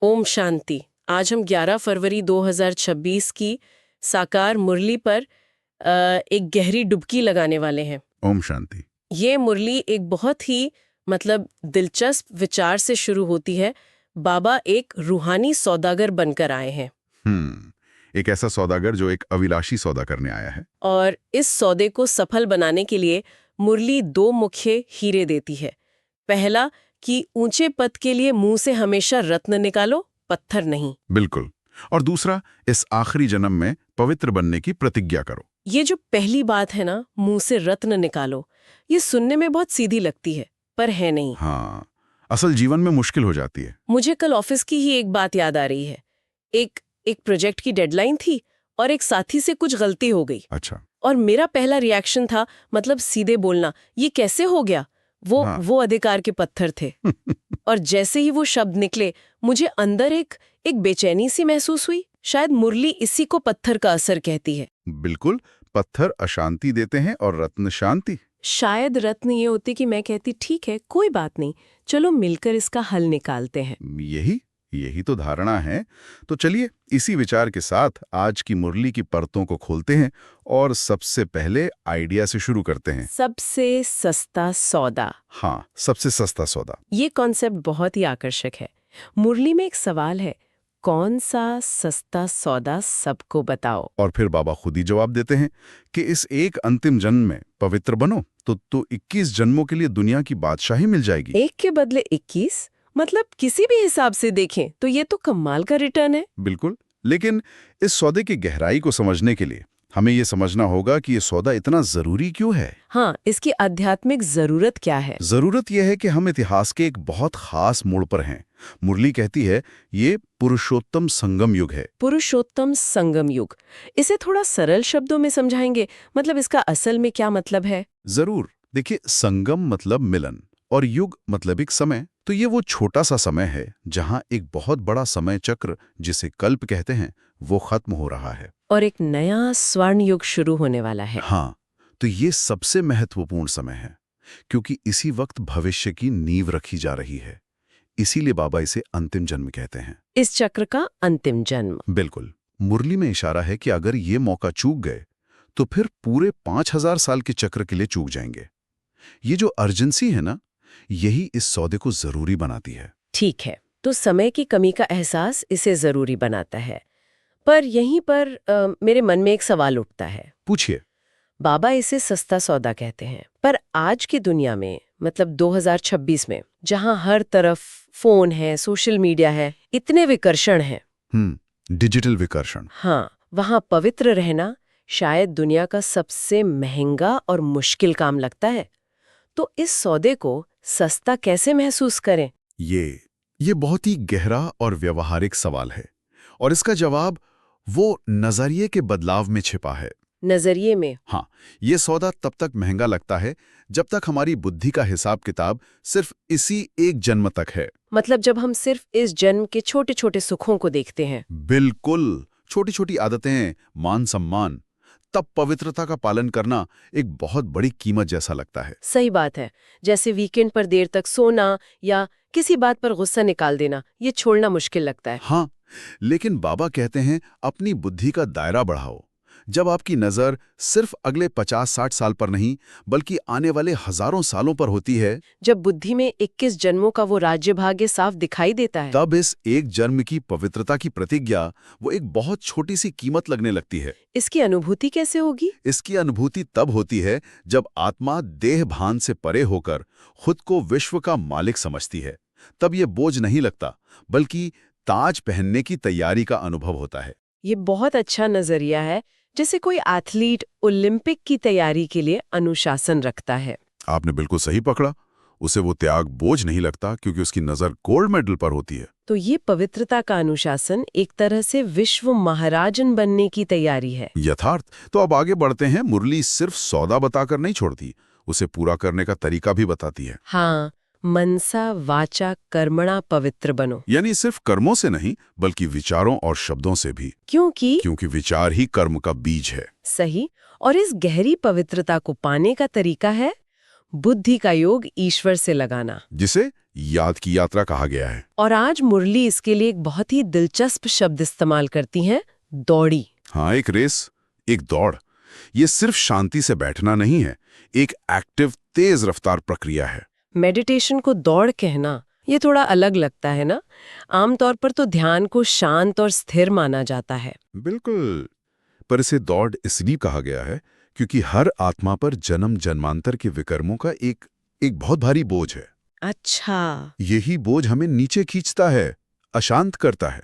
ओम शांति। आज हम 11 फरवरी 2026 की साकार मुरली पर एक गहरी डुबकी लगाने वाले हैं। ओम शांति। ये मुरली एक बहुत ही दिलचस्प विचार से शुरू होती है। बाबा एक रूहानी सौदागर बनकर आए हैं एक ऐसा सौदागर जो एक अविनाशी सौदा करने आया है। और इस सौदे को सफल बनाने के लिए मुरली दो मुख्य हीरे देती है। पहला कि ऊंचे पद के लिए मुंह से हमेशा रत्न निकालो, पत्थर नहीं। बिल्कुल। और दूसरा, इस आखिरी जन्म में पवित्र बनने की प्रतिज्ञा करो। ये जो पहली बात है ना, मुंह से रत्न निकालो, ये सुनने में बहुत सीधी लगती है, पर है नहीं। हाँ, असल जीवन में मुश्किल हो जाती है। मुझे कल ऑफिस की ही एक बात याद आ रही है। एक प्रोजेक्ट की डेडलाइन थी और एक साथी से कुछ गलती हो गई। अच्छा। और मेरा पहला रिएक्शन था सीधे बोलना, ये कैसे हो गया। वो अधिकार के पत्थर थे। और जैसे ही वो शब्द निकले, मुझे अंदर एक बेचैनी सी महसूस हुई। शायद मुरली इसी को पत्थर का असर कहती है। बिल्कुल, पत्थर अशांति देते हैं और रत्न शांति। शायद रत्न ये होती कि मैं कहती ठीक है, कोई बात नहीं, चलो मिलकर इसका हल निकालते हैं। यही तो धारणा है। तो चलिए इसी विचार के साथ आज की मुरली की परतों को खोलते हैं और सबसे पहले आइडिया से शुरू करते हैं। सबसे सस्ता सौदा। हाँ, सबसे सस्ता सौदा। ये कॉन्सेप्ट बहुत ही आकर्षक है। मुरली में एक सवाल है, कौन सा सस्ता सौदा सबको बताओ। और फिर बाबा खुद ही जवाब देते हैं कि इस एक अंतिम जन्म में पवित्र बनो तो 21 जन्मों के लिए दुनिया की बादशाही मिल जाएगी। एक के बदले 21? मतलब किसी भी हिसाब से देखें तो ये तो कमाल का रिटर्न है। बिल्कुल, लेकिन इस सौदे की गहराई को समझने के लिए हमें ये समझना होगा कि ये सौदा इतना जरूरी क्यों है। हाँ, इसकी आध्यात्मिक जरूरत क्या है? जरूरत यह है कि हम इतिहास के एक बहुत खास मोड़ पर हैं। मुरली कहती है ये पुरुषोत्तम संगम युग है। पुरुषोत्तम संगम युग, इसे थोड़ा सरल शब्दों में समझाएंगे? मतलब इसका असल में क्या मतलब है? जरूर। देखिए, संगम मतलब मिलन और युग मतलब एक समय। तो ये वो छोटा सा समय है जहां एक बहुत बड़ा समय चक्र, जिसे कल्प कहते हैं, वो खत्म हो रहा है और एक नया स्वर्ण युग शुरू होने वाला है। हाँ, तो ये सबसे महत्वपूर्ण समय है क्योंकि इसी वक्त भविष्य की नींव रखी जा रही है। इसीलिए बाबा इसे अंतिम जन्म कहते हैं। इस चक्र का अंतिम जन्म। बिल्कुल। मुरली में इशारा है कि अगर ये मौका चूक गए तो फिर पूरे 5000 साल के चक्र के लिए चूक जाएंगे। ये जो अर्जेंसी है ना, यही इस सौदे को जरूरी बनाती है। ठीक है, तो समय की कमी का एहसास इसे जरूरी बनाता है। पर यहीं पर मेरे मन में एक सवाल उठता है। पूछिए। बाबा इसे सस्ता सौदा कहते हैं, पर आज की दुनिया में, मतलब 2026 में, जहां हर तरफ फोन है, सोशल मीडिया है, इतने विकर्षण हैं। डिजिटल विकर्षण। हाँ, वहां पवित्र रहना शायद दुनिया का सबसे महंगा और मुश्किल काम लगता है। तो इस सौदे को सस्ता कैसे महसूस करें? ये बहुत ही गहरा और व्यवहारिक सवाल है और इसका जवाब वो नजरिए के बदलाव में छिपा है। नजरिए में? हाँ, ये सौदा तब तक महंगा लगता है जब तक हमारी बुद्धि का हिसाब किताब सिर्फ इसी एक जन्म तक है। मतलब जब हम सिर्फ इस जन्म के छोटे छोटे सुखों को देखते हैं। बिल्कुल, छोटी छोटी आदतें, मान सम्मान, तब पवित्रता का पालन करना एक बहुत बड़ी कीमत जैसा लगता है। सही बात है। जैसे वीकेंड पर देर तक सोना या किसी बात पर गुस्सा निकाल देना, ये छोड़ना मुश्किल लगता है। हाँ, लेकिन बाबा कहते हैं अपनी बुद्धि का दायरा बढ़ाओ। जब आपकी नजर सिर्फ अगले 50-60 साल पर नहीं बल्कि आने वाले हजारों सालों पर होती है, जब बुद्धि में 21 जन्मों का वो राज्य भाग्य साफ दिखाई देता है, तब इस एक जन्म की पवित्रता की प्रतिज्ञा वो एक बहुत छोटी सी कीमत लगने लगती है। इसकी अनुभूति कैसे होगी? इसकी अनुभूति तब होती है जब आत्मा देह भान से परे होकर खुद को विश्व का मालिक समझती है। तब ये बोझ नहीं लगता बल्कि ताज पहनने की तैयारी का अनुभव होता है। ये बहुत अच्छा नजरिया है। जैसे कोई एथलीट ओलंपिक की तैयारी के लिए अनुशासन रखता है। आपने बिल्कुल सही पकड़ा। उसे वो त्याग बोझ नहीं लगता क्योंकि उसकी नजर गोल्ड मेडल पर होती है। तो ये पवित्रता का अनुशासन एक तरह से विश्व महाराजन बनने की तैयारी है। यथार्थ। तो अब आगे बढ़ते हैं। मुरली सिर्फ सौदा बताकर नहीं छोड़ती, उसे पूरा करने का तरीका भी बताती है। हाँ, मनसा वाचा कर्मणा पवित्र बनो। यानी सिर्फ कर्मों से नहीं बल्कि विचारों और शब्दों से भी। क्योंकि विचार ही कर्म का बीज है। सही। और इस गहरी पवित्रता को पाने का तरीका है बुद्धि का योग ईश्वर से लगाना। जिसे याद की यात्रा कहा गया है। और आज मुरली इसके लिए एक बहुत ही दिलचस्प शब्द इस्तेमाल करती हैं, दौड़ी। हाँ, एक रेस, एक दौड़। ये सिर्फ शांति से बैठना नहीं है, एक एक्टिव तेज रफ्तार प्रक्रिया है। मेडिटेशन को दौड़ कहना ये थोड़ा अलग लगता है ना। आमतौर पर तो ध्यान को शांत और स्थिर माना जाता है। बिल्कुल, पर इसे दौड़ इसलिए कहा गया है क्योंकि हर आत्मा पर जन्म जन्मांतर के विकर्मों का एक बहुत भारी बोझ है। अच्छा, यही बोझ हमें नीचे खींचता है, अशांत करता है।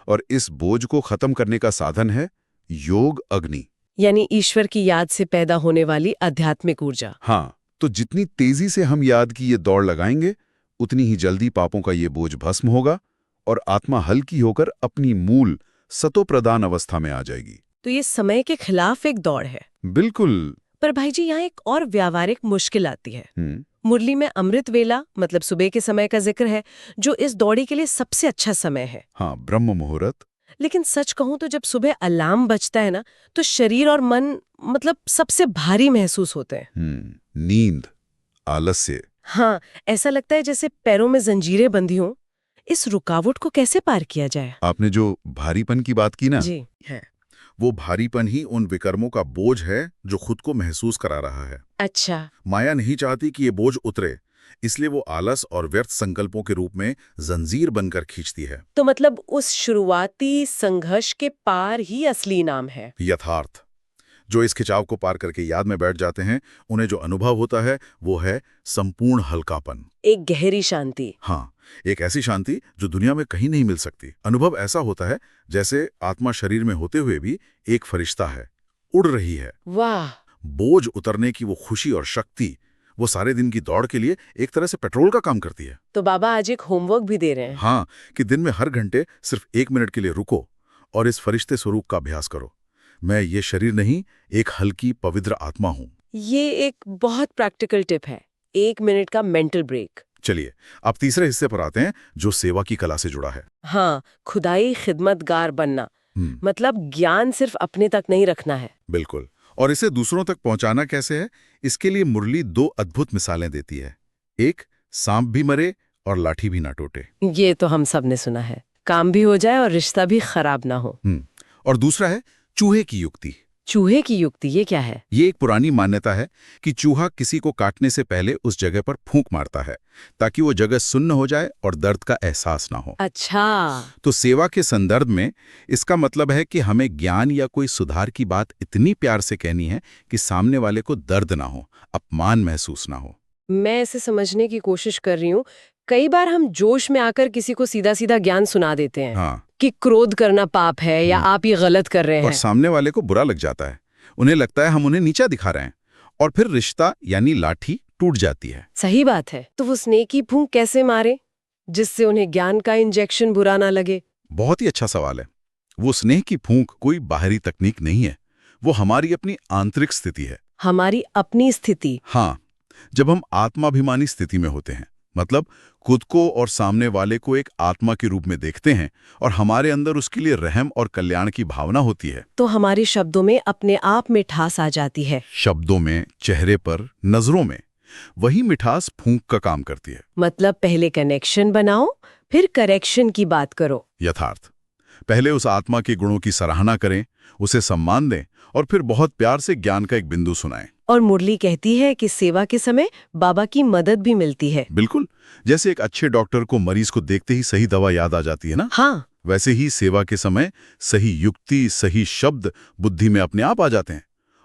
और इस बोझ को खत्म करने का साधन है योग अग्नि, यानी ईश्वर की याद से पैदा होने वाली आध्यात्मिक ऊर्जा। हाँ, तो जितनी तेजी से हम याद की ये दौड़ लगाएंगे, उतनी ही जल्दी पापों का ये बोझ भस्म होगा और आत्मा हल्की होकर अपनी मूल सतोप्रधान अवस्था में आ जाएगी। तो ये समय के खिलाफ एक दौड़ है। बिल्कुल। पर भाई जी, यहाँ एक और व्यावहारिक मुश्किल आती है। मुरली में अमृत वेला मतलब सुबह के समय का जिक्र है, जो इस दौड़ी के लिए सबसे अच्छा समय है। हाँ, ब्रह्म मुहूर्त। लेकिन सच कहूं तो जब सुबह अलार्म बजता है ना, तो शरीर और मन मतलब सबसे भारी महसूस होते हैं। नींद, आलस्य। हाँ, ऐसा लगता है जैसे पैरों में जंजीरें बंधी हों। इस रुकावट को कैसे पार किया जाए? आपने जो भारीपन की बात की ना, जी है। वो भारीपन ही उन विकर्मों का बोझ है जो खुद को महसूस करा रहा है। अच्छा, माया नहीं चाहती कि ये बोझ उतरे, इसलिए वो आलस और व्यर्थ संकल्पों के रूप में जंजीर बनकर खींचती है। तो मतलब उस शुरुआती संघर्ष के पार ही असली नाम है। यथार्थ। जो इस खिंचाव को पार करके याद में बैठ जाते हैं, उन्हें जो अनुभव होता है वो है संपूर्ण हल्कापन, एक गहरी शांति। हाँ, एक ऐसी शांति जो दुनिया में कहीं नहीं मिल सकती। अनुभव ऐसा होता है जैसे आत्मा शरीर में होते हुए भी एक फरिश्ता है, उड़ रही है। वाह! बोझ उतरने की वो खुशी और शक्ति, वो सारे दिन की दौड़ के लिए एक तरह से पेट्रोल का काम करती है। तो बाबा आज एक होमवर्क भी दे रहे हैं। हाँ, कि दिन में हर घंटे सिर्फ 1 मिनट के लिए रुको और इस फरिश्ते स्वरूप का अभ्यास करो। मैं ये शरीर नहीं, एक हल्की पवित्र आत्मा हूँ। ये एक बहुत प्रैक्टिकल टिप है, 1 मिनट का मेंटल ब्रेक। चलिए, अब तीसरे हिस्से पर आते हैं जो सेवा की कला से जुड़ा है। हाँ, खुदाई खिदमतगार बनना, मतलब ज्ञान सिर्फ अपने तक नहीं रखना है। बिल्कुल। और इसे दूसरों तक पहुंचाना कैसे है, इसके लिए मुरली 2 अद्भुत मिसालें देती है। एक, सांप भी मरे और लाठी भी ना टूटे। ये तो हम सब ने सुना है, काम भी हो जाए और रिश्ता भी खराब ना हो। और दूसरा है चूहे की युक्ति। चूहे की युक्ति, ये क्या है? ये एक पुरानी मान्यता है कि चूहा किसी को काटने से पहले उस जगह पर फूंक मारता है ताकि वो जगह सुन्न हो जाए और दर्द का एहसास ना हो। अच्छा, तो सेवा के संदर्भ में इसका मतलब है कि हमें ज्ञान या कोई सुधार की बात इतनी प्यार से कहनी है कि सामने वाले को दर्द ना हो, अपमान महसूस ना हो। मैं इसे समझने की कोशिश कर रही हूँ। कई बार हम जोश में आकर किसी को सीधा सीधा ज्ञान सुना देते हैं। हाँ, कि क्रोध करना पाप है या आप ये गलत कर रहे हैं। और सामने वाले को बुरा लग जाता है, उन्हें लगता है हम उन्हें नीचा दिखा रहे हैं, और फिर रिश्ता यानी लाठी टूट जाती है। सही बात है। तो वो स्नेह की फूंक कैसे मारे जिससे उन्हें ज्ञान का इंजेक्शन बुरा ना लगे? बहुत ही अच्छा सवाल है। वो स्नेह की फूंक कोई बाहरी तकनीक नहीं है, वो हमारी अपनी आंतरिक स्थिति है। हमारी अपनी स्थिति। हाँ, जब हम आत्माभिमानी स्थिति में होते हैं, मतलब खुद को और सामने वाले को एक आत्मा के रूप में देखते हैं और हमारे अंदर उसके लिए रहम और कल्याण की भावना होती है, तो हमारे शब्दों में अपने आप मिठास आ जाती है। शब्दों में, चेहरे पर, नजरों में। वही मिठास फूंक का काम करती है। मतलब पहले कनेक्शन बनाओ, फिर करेक्शन की बात करो। यथार्थ। पहले उस आत्मा के गुणों की सराहना करें, उसे सम्मान दें और फिर बहुत प्यार से ज्ञान का एक बिंदु सुनाएं। और मुरली कहती है कि सेवा के समय बाबा की मदद भी मिलती है। बिल्कुल, जैसे एक अच्छे डॉक्टर को मरीज को देखते ही सही दवा याद आ जाती है ना, हाँ, वैसे ही सेवा के समय सही युक्ति, सही शब्द बुद्धि में अपने आप आ जाते हैं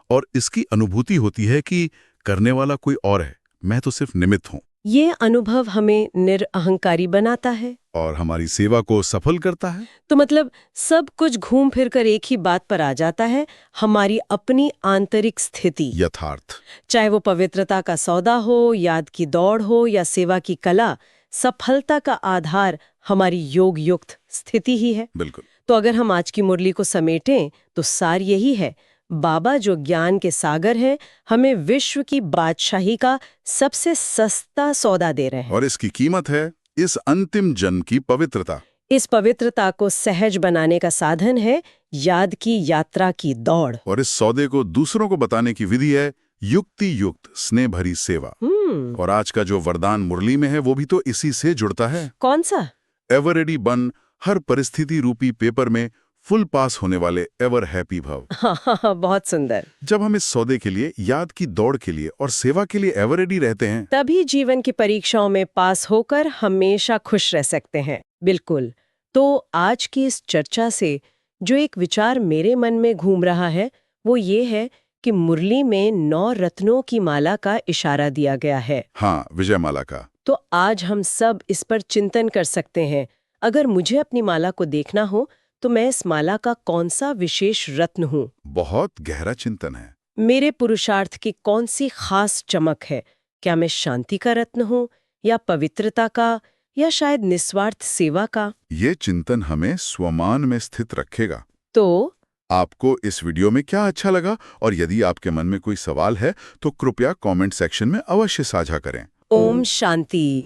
और इसकी अनुभूति होती है कि करने वाला कोई और है, मैं तो सिर्फ निमित्त हूं। ये अनुभव हमें निरअहंकारी बनाता है और हमारी सेवा को सफल करता है। तो मतलब सब कुछ घूम फिर कर एक ही बात पर आ जाता है, हमारी अपनी आंतरिक स्थिति। यथार्थ। चाहे वो पवित्रता का सौदा हो, याद की दौड़ हो या सेवा की कला, सफलता का आधार हमारी योग युक्त स्थिति ही है। बिल्कुल। तो अगर हम आज की मुरली को समेटें तो सार यही है, बाबा जो ज्ञान के सागर हैं, हमें विश्व की बादशाही का सबसे सस्ता सौदा दे रहे हैं। और इसकी कीमत है इस अंतिम जन्म की पवित्रता। इस पवित्रता को सहज बनाने का साधन है याद की यात्रा की दौड़। और इस सौदे को दूसरों को बताने की विधि है युक्ति युक्त स्नेह भरी सेवा। और आज का जो वरदान मुरली में है वो भी तो इसी से जुड़ता है। कौन सा? एवर रेडी बन, हर परिस्थिति रूपी पेपर में फुल पास होने वाले, एवर हैप्पी भव। हाँ, बहुत सुंदर। जब हम इस सौदे के लिए, याद की दौड़ के लिए और सेवा के लिए एवर रेडी रहते हैं, तभी जीवन की परीक्षाओं में पास होकर हमेशा खुश रह सकते हैं। बिल्कुल। तो आज की इस चर्चा से जो एक विचार मेरे मन में घूम रहा है वो ये है कि मुरली में 9 रत्नों की माला का इशारा दिया गया है। हाँ, विजय माला का। तो आज हम सब इस पर चिंतन कर सकते हैं। अगर मुझे अपनी माला को देखना हो तो मैं इस माला का कौन सा विशेष रत्न हूँ? बहुत गहरा चिंतन है। मेरे पुरुषार्थ की कौन सी खास चमक है? क्या मैं शांति का रत्न हूँ या पवित्रता का या शायद निस्वार्थ सेवा का? ये चिंतन हमें स्वमान में स्थित रखेगा। तो आपको इस वीडियो में क्या अच्छा लगा, और यदि आपके मन में कोई सवाल है तो कृपया कमेंट सेक्शन में अवश्य साझा करें। ओम शांति।